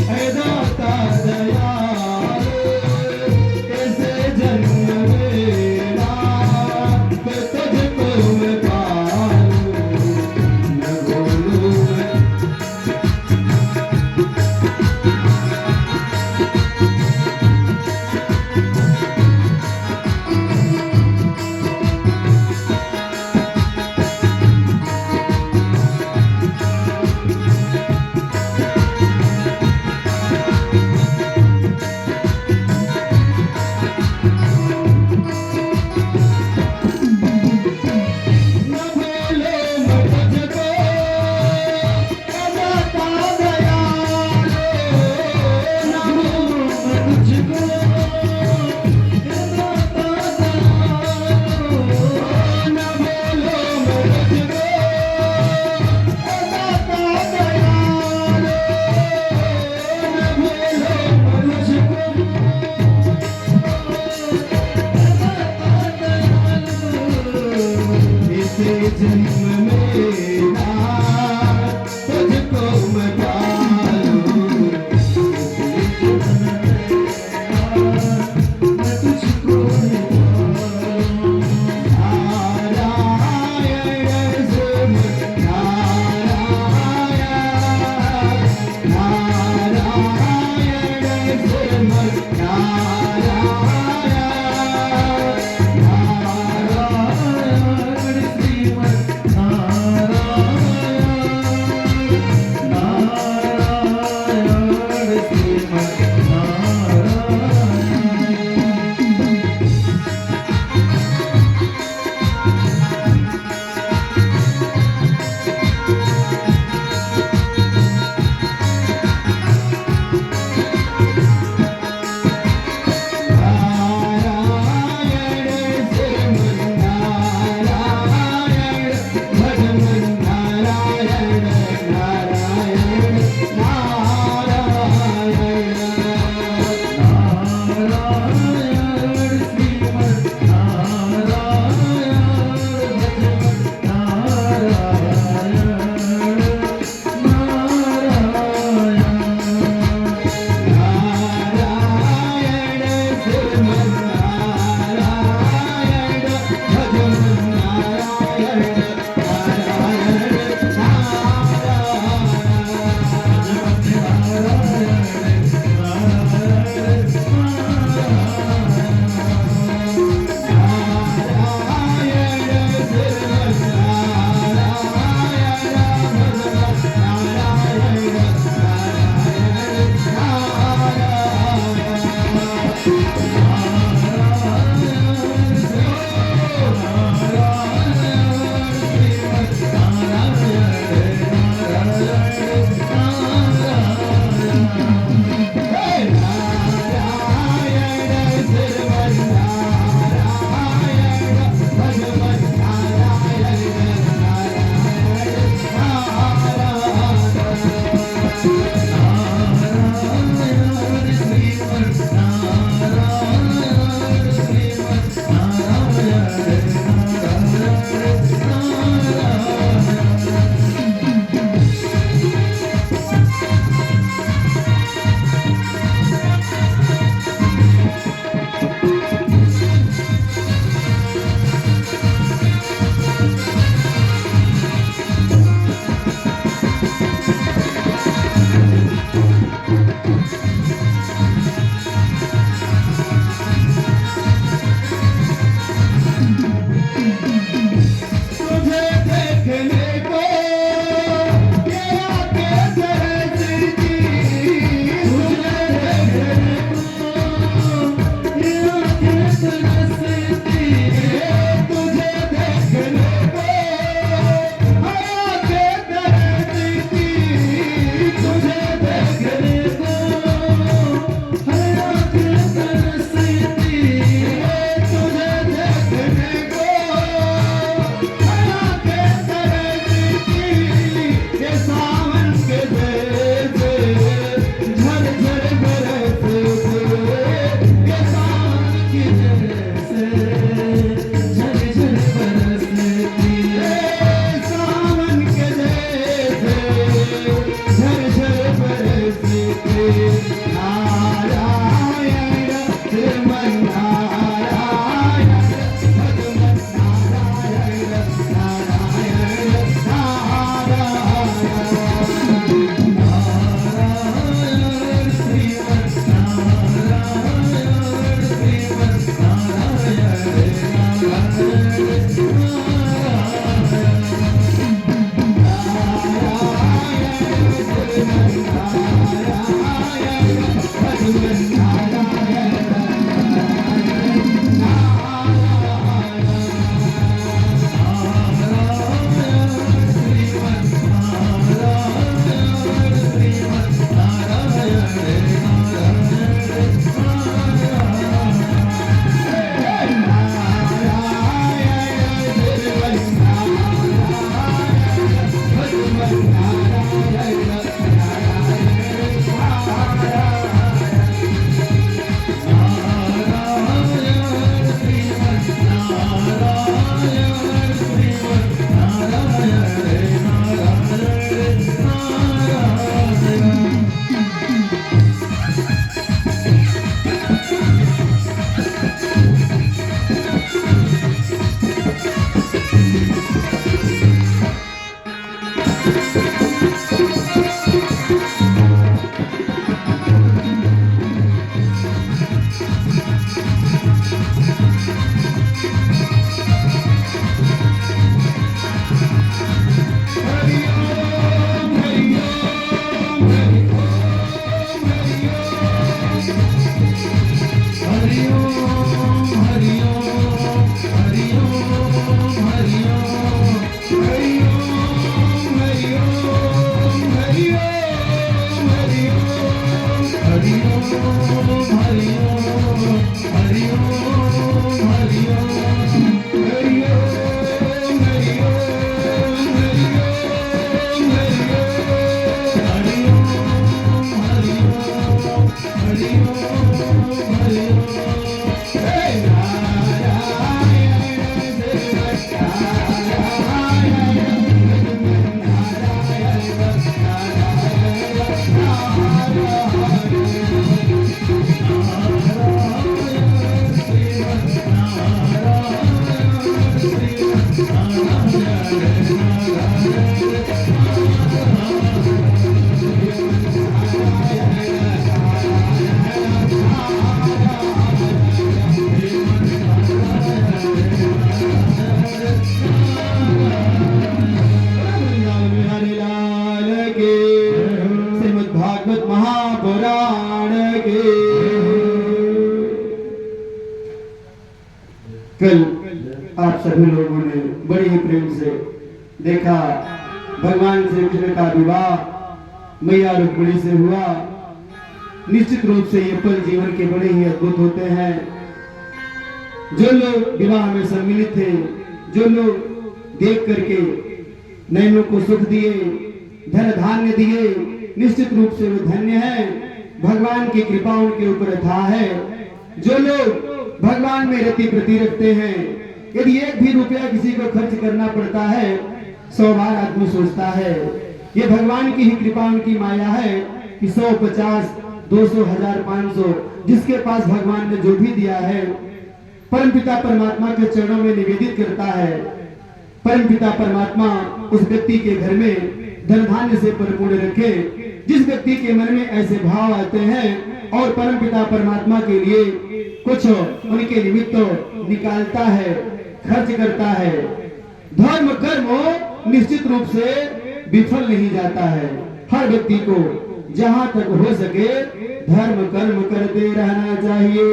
है दाता दयालु, कैसे जन्म मेरा तो तुझको मैं पालूं, न बोलूं मैं। कल आप सभी लोगों ने बड़े ही प्रेम से देखा भगवान श्री कृष्ण का विवाह मैया रुक्मिणी से हुआ। निश्चित रूप से ये पल जीवन के बड़े ही अद्भुत होते हैं। जो लोग विवाह में सम्मिलित थे, जो लोग देख करके नयनों को सुख दिए, धन धान्य दिए, निश्चित रूप से वो धन्य है। भगवान की कृपा उनके ऊपर अथाह है। जो लोग भगवान में रति प्रति रखते हैं, यदि एक भी रुपया किसी को खर्च करना पड़ता है 100 बार आदमी सोचता है। ये भगवान की ही कृपा, उनकी माया है कि 100, 50, 200, 1000, 500 जिसके पास भगवान ने जो भी दिया है परमपिता परमात्मा के चरणों में निवेदित करता है। परमपिता परमात्मा उस व्यक्ति के घर में धन धान्य से परिपूर्ण रखे। जिस व्यक्ति के मन में ऐसे भाव आते हैं और परमपिता परमात्मा के लिए कुछ उनके निमित्त निकालता है, खर्च करता है, धर्म कर्म निश्चित रूप से विफल नहीं जाता है। हर व्यक्ति को जहां तक हो सके धर्म कर्म करते रहना चाहिए।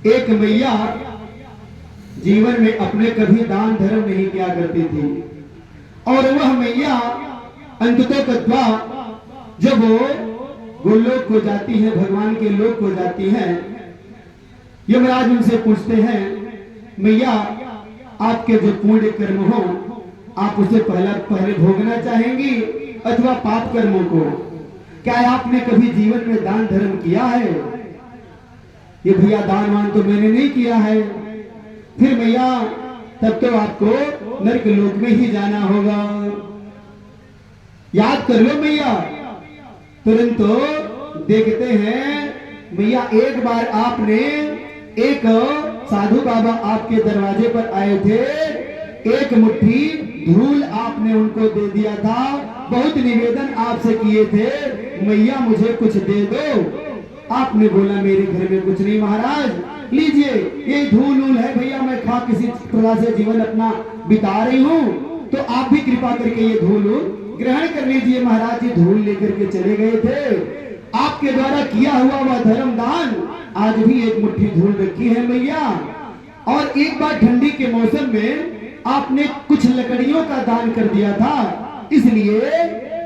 एक मैया जीवन में अपने कभी दान धर्म नहीं किया करती थी और वह मैया अंततः जब वो गोलोक को जाती है, भगवान के लोक को जाती है, यमराज उनसे पूछते हैं, मैया आपके जो पुण्य कर्म हो आप उसे पहले भोगना चाहेंगी अथवा पाप कर्मों को? क्या आपने कभी जीवन में दान धर्म किया है? ये भैया दान वान तो मैंने नहीं किया है। फिर मैया तब तो आपको नरक लोक में ही जाना होगा। याद कर लो मैया। तुरंत तो देखते हैं मैया एक बार आपने एक साधु बाबा आपके दरवाजे पर आए थे, एक मुट्ठी धूल आपने उनको दे दिया था। बहुत निवेदन आपसे किए थे, मैया मुझे कुछ दे दो। आपने बोला मेरे घर में कुछ नहीं महाराज, लीजिए ये धूल है भैया, मैं खा किसी प्रकार से जीवन अपना बिता रही हूँ, तो आप भी कृपा करके ये धूल ग्रहण कर लीजिए। महाराज जी धूल लेकर के चले गए थे। आपके द्वारा किया हुआ वह धर्म दान आज भी एक मुट्ठी धूल रखी है मैया। और एक बार ठंडी के मौसम में आपने कुछ लकड़ियों का दान कर दिया था, इसलिए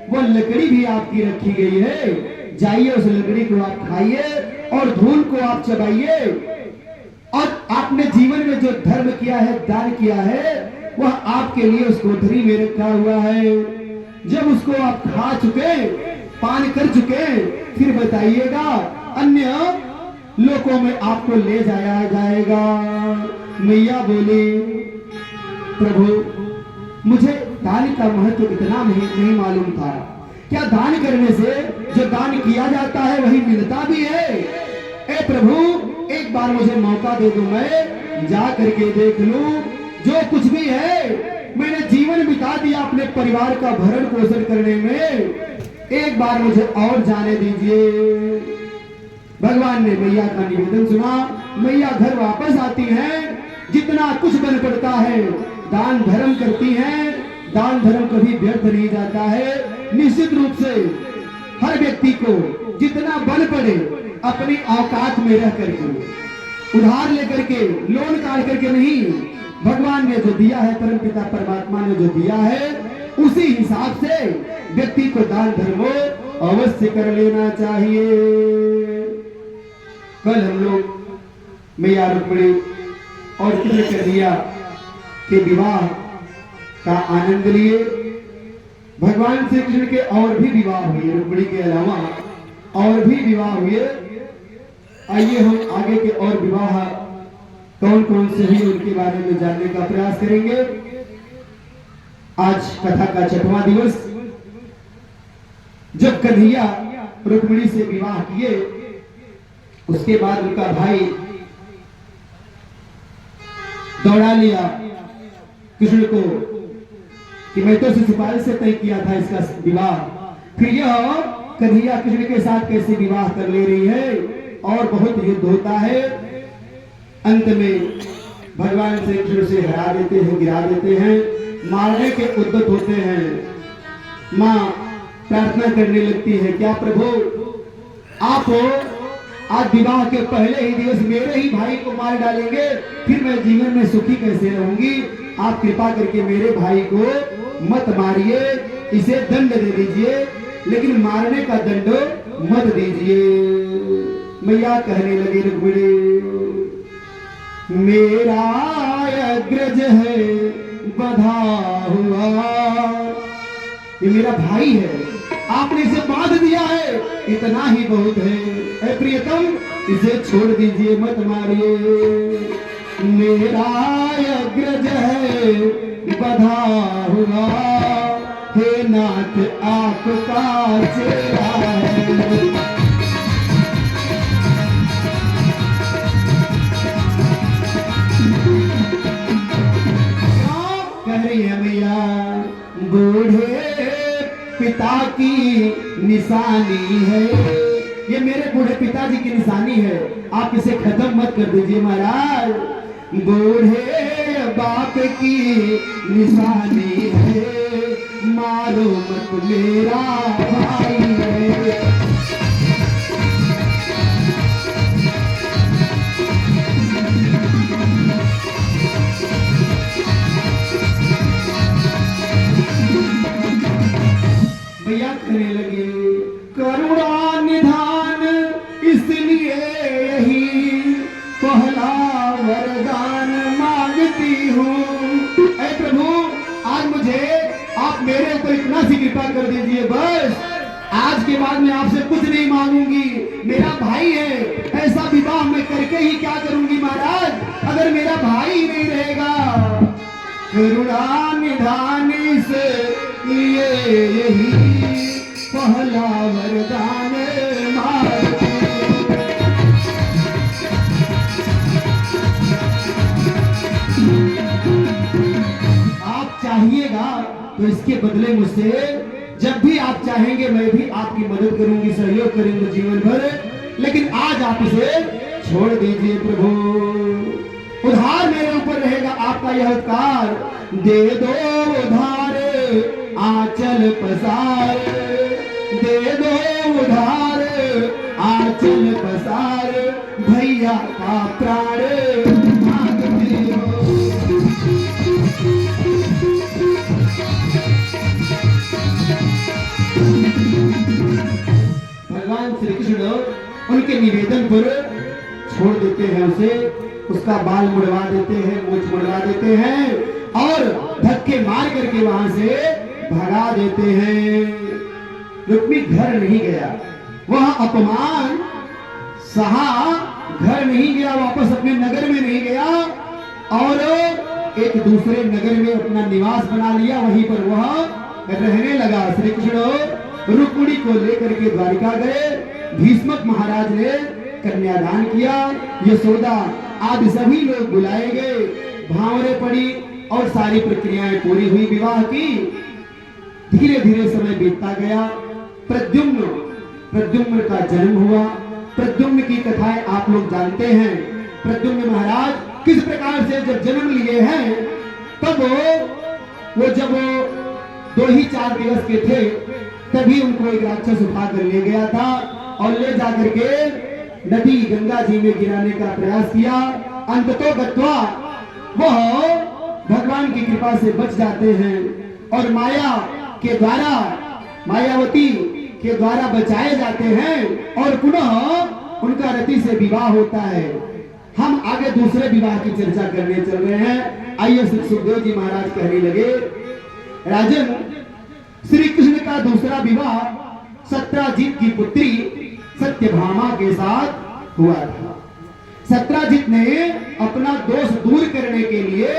वो लकड़ी भी आपकी रखी गई है। जाइए उस लकड़ी को आप खाइए और धूल को आप चबाइए। और आपने जीवन में जो धर्म किया है, दान किया है, वह आपके लिए उस कोठरी में रखा हुआ है। जब उसको आप खा चुके, पान कर चुके, फिर बताइएगा अन्य लोकों में आपको ले जाया जाएगा। मैया बोली, प्रभु मुझे दान का महत्व इतना नहीं मालूम था। क्या दान करने से जो दान किया जाता है वही मिलता भी है? ए प्रभु एक बार मुझे मौका दे दो, मैं जा करके देख लूं। जो कुछ भी है मैंने जीवन बिता दिया अपने परिवार का भरण पोषण करने में, एक बार मुझे और जाने दीजिए। भगवान ने मैया का निवेदन सुना। मैया घर वापस आती हैं, जितना कुछ बन पड़ता है दान धर्म करती हैं। दान धर्म कभी व्यर्थ नहीं जाता है। निश्चित रूप से हर व्यक्ति को जितना बन पड़े अपनी औकात में रह करके, उधार लेकर के, लोन काट करके नहीं, भगवान ने जो दिया है, परमपिता परमात्मा ने जो दिया है, उसी हिसाब से व्यक्ति को दान धर्म अवश्य कर लेना चाहिए। कल हम लोग मैया रुक्मिणी और कृष्ण कन्हैया के विवाह का आनंद लिए। भगवान श्री कृष्ण के और भी विवाह हुए, रुक्मिणी के अलावा और भी विवाह हुए। आइए हम आगे के और विवाह कौन कौन से हुए उनके बारे में जानने का प्रयास करेंगे। आज कथा का 6वां दिवस। जब कन्हैया रुक्मिणी से विवाह किए, उसके बाद उनका भाई दौड़ा लिया कृष्ण को कि मैं तो सिपाही से तय किया था इसका विवाह, फिर यह कन्हैया कृष्ण के साथ कैसे विवाह कर ले रही है। और बहुत युद्ध होता है। अंत में भगवान श्री कृष्ण से हरा देते हैं, गिरा देते हैं, मारने के उद्यत होते हैं। मां प्रार्थना करने लगती है, क्या प्रभु आप आज विवाह के पहले ही दिवस मेरे ही भाई को मार डालेंगे, फिर मैं जीवन में सुखी कैसे रहूंगी। आप कृपा करके मेरे भाई को मत मारिए, इसे दंड दे दीजिए, लेकिन मारने का दंड मत दीजिए। मैया कहने लगी, रुक्मिणी मेरा अग्रज है बधा हुआ, ये मेरा भाई है, आपने इसे बांध दिया है, इतना ही बहुत है। ऐ प्रियतम इसे छोड़ दीजिए, मत मारिए। मेरा अग्रज है बधा हुआ, हे नाथ आपका चेहरा है। मैया बूढ़े पिता की निशानी है, ये मेरे बूढ़े पिताजी की निशानी है, आप इसे खत्म मत कर दीजिए महाराज। बूढ़े बाप की निशानी है, मारो मत मेरा भाई है। भैया कहने लगे, करुणा निधान इसलिए यही पहला वरदान मांगती हूँ। ऐ प्रभु आज मुझे आप मेरे ऊपर इतना सी कृपा कर दीजिए, बस आज के बाद मैं आपसे कुछ नहीं मांगूंगी। मेरा भाई है, ऐसा विवाह मैं करके ही क्या करूंगी महाराज, अगर मेरा भाई ही नहीं रहेगा। करुणा निधान से ये यही पहला वरदान मांगती। आप चाहिएगा तो इसके बदले मुझसे जब भी आप चाहेंगे मैं भी आपकी मदद करूंगी, सहयोग करूंगी जीवन भर, लेकिन आज आप इसे छोड़ दीजिए प्रभु। उधार मेरे ऊपर रहेगा आपका यह उपकार, दे दो उधार आंचल पसार, दे दो उधार आंचल पसार, भैया का प्राण मांगती हो। भगवान श्री कृष्ण उनके निवेदन पर छोड़ देते हैं उसे, उसका बाल मुड़वा देते हैं, मूंछ मुड़वा देते हैं और धक्के मार करके वहां से भगा देते हैं। रुक्मी घर नहीं गया, वह अपमान सहा, घर नहीं गया, वापस अपने नगर में नहीं गया और एक दूसरे नगर में अपना निवास बना लिया, वहीं पर वह रहने लगा। श्री कृष्ण रुक्मिणी को लेकर के द्वारिका गए, भीष्मक महाराज ने कन्यादान किया, यशोदा आदि सभी लोग बुलाए गए, भावरे पड़ी और सारी प्रक्रियाएं पूरी हुई विवाह की। धीरे धीरे समय बीतता गया, प्रद्युम्न का जन्म हुआ। प्रद्युम्न की कथाएं आप लोग जानते हैं। प्रद्युम्न महाराज किस प्रकार से जब जन्म लिए हैं, तब वो जब 2 ही 4 दिवस के थे तभी उनको एक राक्षस उठा कर ले गया था और ले जाकर के नदी गंगा जी में गिराने का प्रयास किया। अंततो गत्वा वह भगवान की कृपा से बच जाते हैं और माया के द्वारा, मायावती के द्वारा बचाए जाते हैं और पुनः उनका रति से विवाह होता है। हम आगे दूसरे विवाह की चर्चा करने चल रहे हैं। आइए सुखदेव जी महाराज कहने लगे, राजन, श्री कृष्ण का दूसरा विवाह सत्राजित की पुत्री सत्यभामा के साथ हुआ था। सत्राजित ने अपना दोष दूर करने के लिए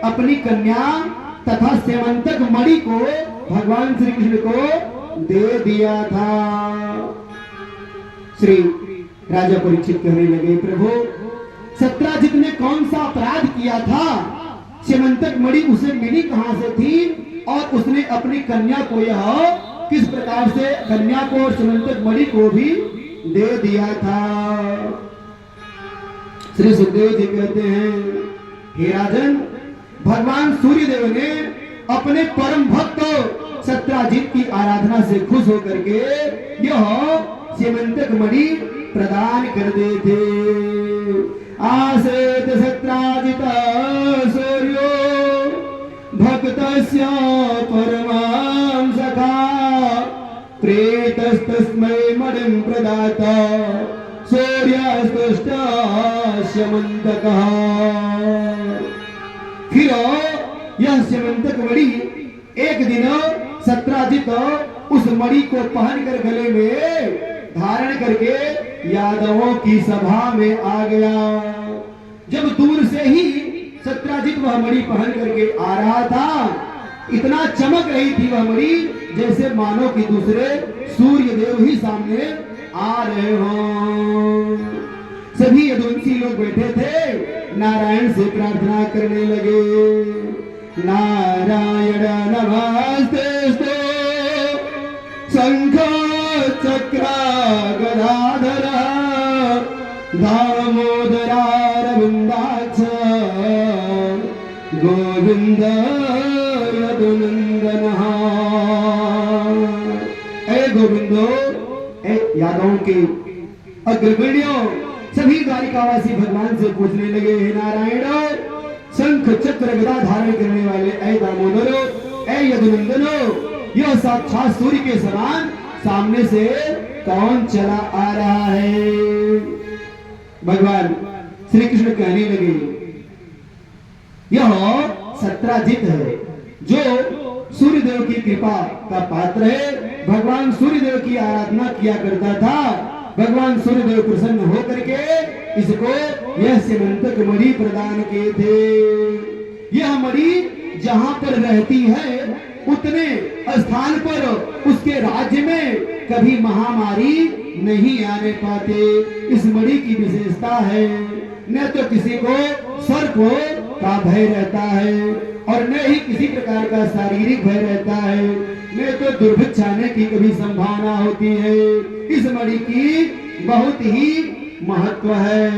अपनी कन्या तथा सेमंतक मणि को भगवान श्री कृष्ण को दे दिया था। श्री राजा परीक्षित कहने लगे, प्रभु, सत्राजित ने कौन सा अपराध किया था? सेमंतक मणि उसे मिली कहां से थी और उसने अपनी कन्या को यह किस प्रकार से कन्या को और सेमंतक मणि को भी दे दिया था? श्री सुखदेव जी कहते हैं, हे राजन, भगवान सूर्यदेव ने अपने परम भक्त सत्राजित की आराधना से खुश होकर के यह सेमंतक मणि प्रदान कर देते। आसेत सत्राजित सूर्यो भक्तस्य परमां सखा प्रेतस्तस्मै मणिं प्रदाता सूर्यास्तुष्टा स्यमंतकः। फिर यह स्यमंतक मणि एक दिन सत्राजित उस मणि को पहनकर गले में धारण करके यादवों की सभा में आ गया। जब दूर से ही सत्राजित वह मणि पहन करके आ रहा था, इतना चमक रही थी वह मणि जैसे मानो कि दूसरे सूर्य देव ही सामने आ रहे हों। सभी यदुवंशी लोग बैठे थे, नारायण से प्रार्थना करने लगे, नारायण नमस्तेस्तु शंख चक्र गदाधर दामोदरारविन्दाक्ष गोविंद यदुनंदनः। ऐ गोविंदो, यादवों के अग्रगण्यों, सभी द्वारिकावासी भगवान से पूछने लगे, हे नारायण, शंख चक्र गदा धारण करने वाले ऐ दामोदरो, ऐ यदुनंदनो, यह साक्षात सूर्य के समान सामने से कौन चला आ रहा है? भगवान श्री कृष्ण कहने लगे, यह सत्राजित है जो सूर्यदेव की कृपा का पात्र है। भगवान सूर्यदेव की आराधना किया करता था। भगवान सूर्यदेव प्रसन्न होकर के इसको यह सेमंतक मणि प्रदान किए थे। यह मणि जहां पर रहती है उतने स्थान पर उसके राज्य में कभी महामारी नहीं आने पाते। इस मणि की विशेषता है, न तो किसी को सर्प का भय रहता है और न ही किसी प्रकार का शारीरिक भय रहता है, न तो दुर्भिक्ष आने की कभी संभावना होती है। इस मणि की बहुत ही महत्व है।